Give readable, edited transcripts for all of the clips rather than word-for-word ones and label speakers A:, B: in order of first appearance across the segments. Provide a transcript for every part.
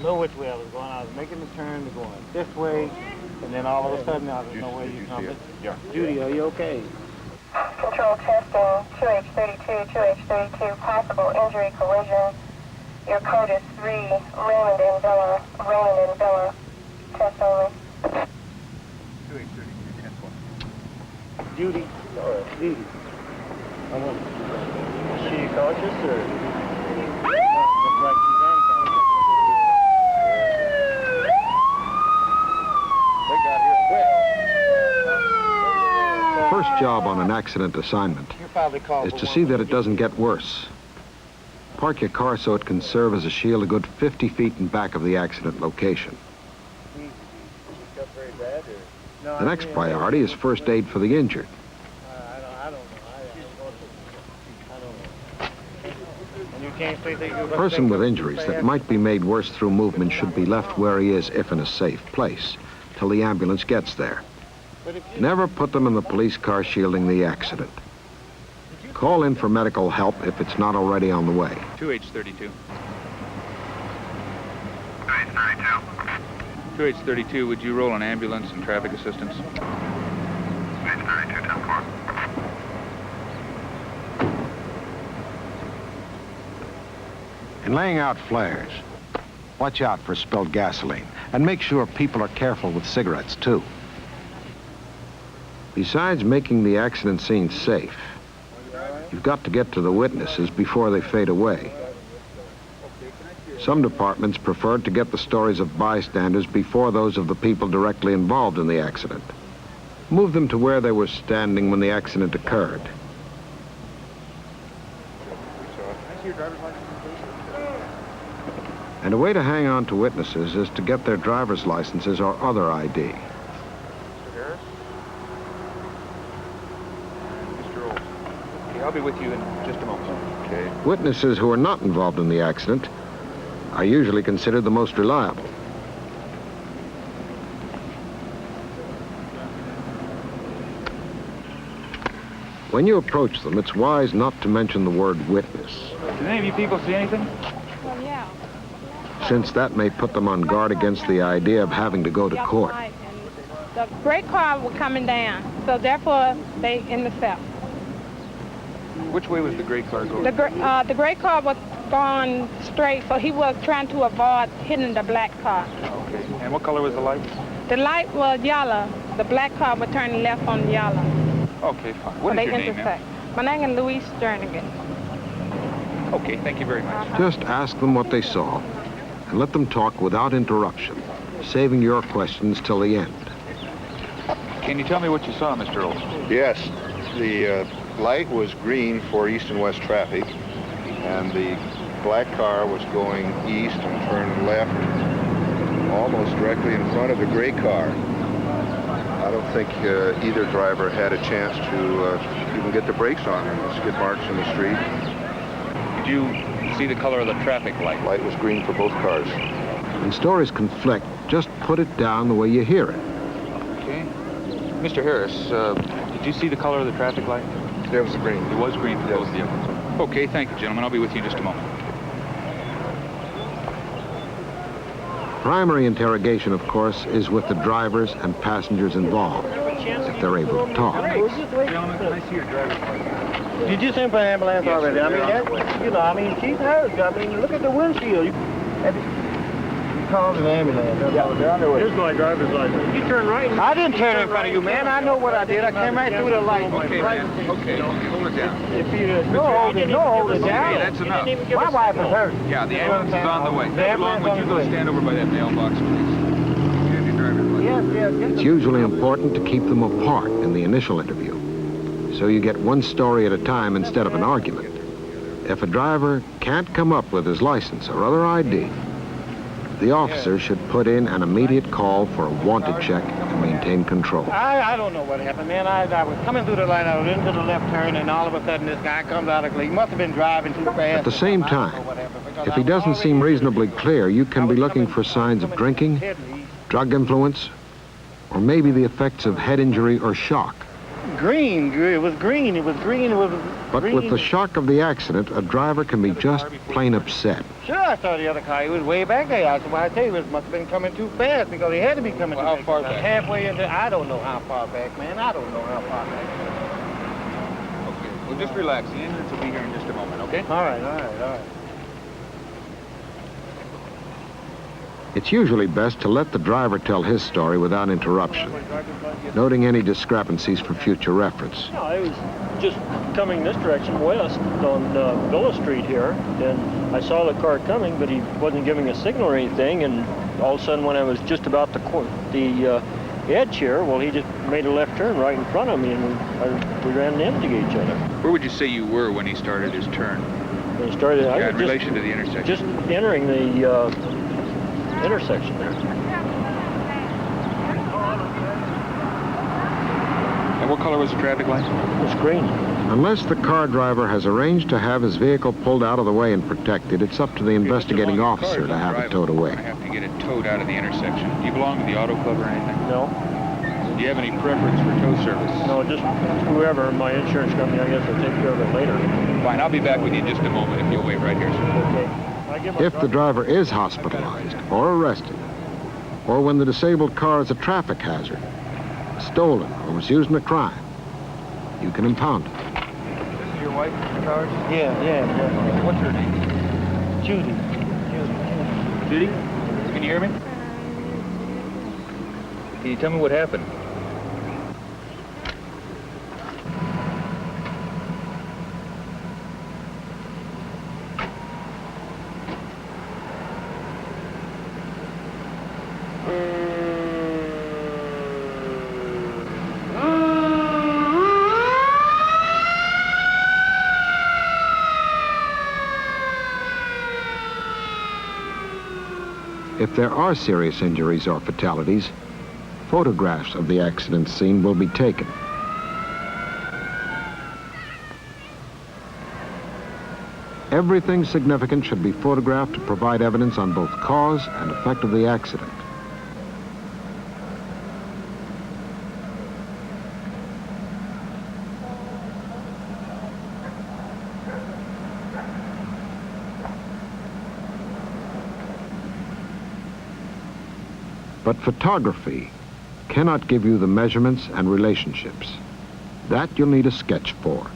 A: know which way I was going. I was making the turn to going this way, and then all of a sudden I was no way you coming.
B: Yeah.
A: Judy, are you okay?
C: Control testing 2H32, 2H32, possible injury collision. Your code is 3, Raymond and Villa, Raymond and Villa. Test only.
B: 2H32, 10-4.
A: Judy, Judy. I want. Is she conscious or? Looks like she's unconscious.
B: They got here quick.
D: First job on an accident assignment is to see that it doesn't get worse. Park your car so it can serve as a shield a good 50 feet in back of the accident location. The next priority is first aid for the injured. A person with injuries that might be made worse through movement should be left where he is if in a safe place till the ambulance gets there. Never put them in the police car shielding the accident. Call in for medical help if it's not already on the way.
B: 2H32.
E: 2H32.
B: 2H32, would you roll an ambulance and traffic assistance?
E: 2H32, 10-4.
D: In laying out flares, watch out for spilled gasoline and make sure people are careful with cigarettes too. Besides making the accident scene safe, you've got to get to the witnesses before they fade away. Some departments prefer to get the stories of bystanders before those of the people directly involved in the accident. Move them to where they were standing when the accident occurred. And a way to hang on to witnesses is to get their driver's licenses or other ID.
B: I'll be with you in just a moment. Okay.
D: Witnesses who are not involved in the accident are usually considered the most reliable. When you approach them, it's wise not to mention the word witness,
B: Did any of you people see anything?
F: Well, yeah.
D: since that may put them on guard against the idea of having to go to court.
F: The gray car was coming down, so therefore they intercept.
B: Which way was the gray car going?
F: The gray car was going straight, so he was trying to avoid hitting the black car.
B: Okay. And what color was the light?
F: The light was yellow. The black car was turning left on yellow.
B: Okay, fine.
F: So
B: What is
F: they
B: your name,
F: intersect.
B: ma'am?
F: My name is Louise Jernigan.
B: Okay, thank you very much.
D: Just ask them what they saw and let them talk without interruption, saving your questions till the end.
B: Can you tell me what you saw, Mr. Olson?
G: Yes, the light was green for east and west traffic, and the black car was going east and turned left almost directly in front of the gray car. I don't think either driver had a chance to even get the brakes on him. The skid marks in the street.
B: Did you see the color of the traffic light?
G: Light was green for both cars.
D: When stories conflict, just put it down the way you hear it.
B: Okay. Mr. Harris, did you see the color of the traffic light?
G: There was the green.
B: It was green for both vehicles. Okay, thank you, gentlemen. I'll be with you in just a moment.
D: Primary interrogation, of course, is with the drivers and passengers involved, if they're able to talk.
B: Gentlemen, can I see your driver's license?
A: Did you send for an ambulance already? I mean, that, she's hurt. I mean, look at the windshield. You called an ambulance.
G: Yeah, they're on their way.
A: Here's my driver's license. You turn right. I didn't turn in front of you, man. I know what I did. I came right through the light.
B: Okay, man. Okay, hold it down.
A: Hold it down.
B: Okay, that's enough.
A: My wife is hurt.
B: Yeah, the ambulance is on the way.
A: The ambulance
B: Would you
A: on
B: go
A: the way.
B: stand over by that mailbox, please? You have your driver's license.
A: Yes.
D: It's usually important to keep them apart in the initial interview, so you get one story at a time instead of an argument. If a driver can't come up with his license or other ID, the officer should put in an immediate call for a wanted check and maintain control.
A: I don't know what happened, man. I was coming through the light. I was into the left turn, and all of a sudden this guy comes out of the. He must have been driving too fast.
D: At the same time, if he doesn't seem reasonably clear, you can be looking for signs of drinking, drug influence, or maybe the effects of head injury or shock.
A: Green. It was green. It was green. It was
D: But
A: green.
D: with the shock of the accident, a driver can be just plain upset.
A: Sure, I saw the other car. He was way back there. That's why I tell you, it must have been coming too fast because he had to be coming
B: Well,
A: too
B: how far
A: fast.
B: back?
A: Halfway into, I don't know how far back, man. I don't know how far back.
B: Okay, well, just relax. The ambulance will be here in just a moment, okay?
A: All right, all right, all right.
D: It's usually best to let the driver tell his story without interruption, noting any discrepancies for future reference.
E: No, I was just coming this direction west on Villa Street here, and I saw the car coming, but he wasn't giving a signal or anything, and all of a sudden when I was just about the edge here, well, he just made a left turn right in front of me, and we ran into each other.
B: Where would you say you were when he started his turn?
E: And he started, I
B: Yeah,
E: was
B: in relation to the intersection.
E: just entering the intersection there.
B: And what color was the traffic light?
E: It was green.
D: Unless the car driver has arranged to have his vehicle pulled out of the way and protected, it's up to the investigating officer to have it towed away.
B: I have to get it towed out of the intersection. Do you belong to the auto club or anything?
E: No,
B: Do you have any preference for tow service?
E: no, just whoever, my insurance company, I guess will take care of it later.
B: Fine, I'll be back with you in just a moment if you'll wait right here, sir.
E: Okay. I give my
D: If the driver is hospitalized or arrested, or when the disabled car is a traffic hazard, stolen, or was used in a crime, you can impound it.
B: This is your wife, Mr. Powers?
A: Yeah.
B: What's her name?
A: Judy.
B: Judy? Can you hear me? Can you tell me what happened?
D: If there are serious injuries or fatalities, photographs of the accident scene will be taken. Everything significant should be photographed to provide evidence on both cause and effect of the accident. But photography cannot give you the measurements and relationships. That you'll need a sketch for.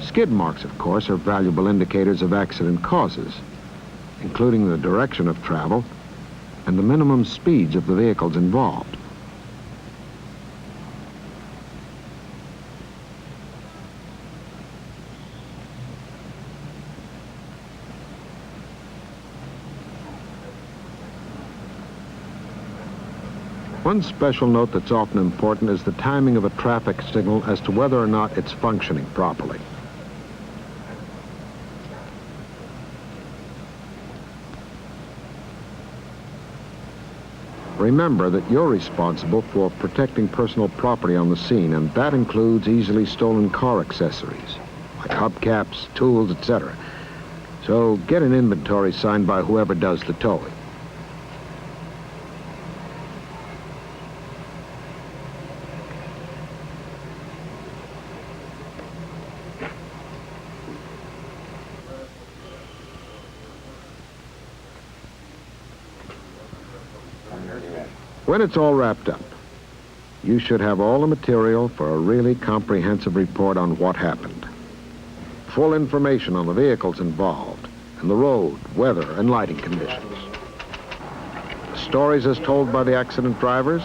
D: Skid marks, of course, are valuable indicators of accident causes, including the direction of travel and the minimum speeds of the vehicles involved. One special note that's often important is the timing of a traffic signal as to whether or not it's functioning properly. Remember that you're responsible for protecting personal property on the scene, and that includes easily stolen car accessories, like hubcaps, tools, etc. So get an inventory signed by whoever does the towing. When it's all wrapped up, you should have all the material for a really comprehensive report on what happened. Full information on the vehicles involved, and the road, weather, and lighting conditions. Stories as told by the accident drivers.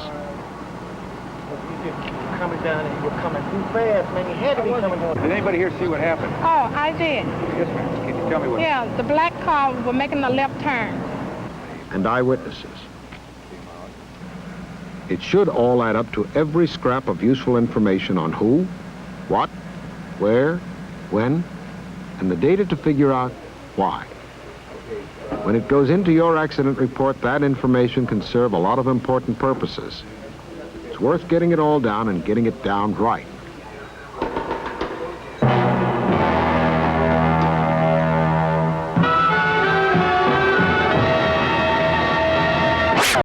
A: Coming down and you were coming too fast, man. You had to be coming down.
B: Did anybody here see what happened?
F: Oh, I did.
B: Yes, ma'am. Can you tell me what
F: Yeah, the black car was making a left turn.
D: And eyewitnesses. It should all add up to every scrap of useful information on who, what, where, when, and the data to figure out why. When it goes into your accident report, that information can serve a lot of important purposes. It's worth getting it all down and getting it down right.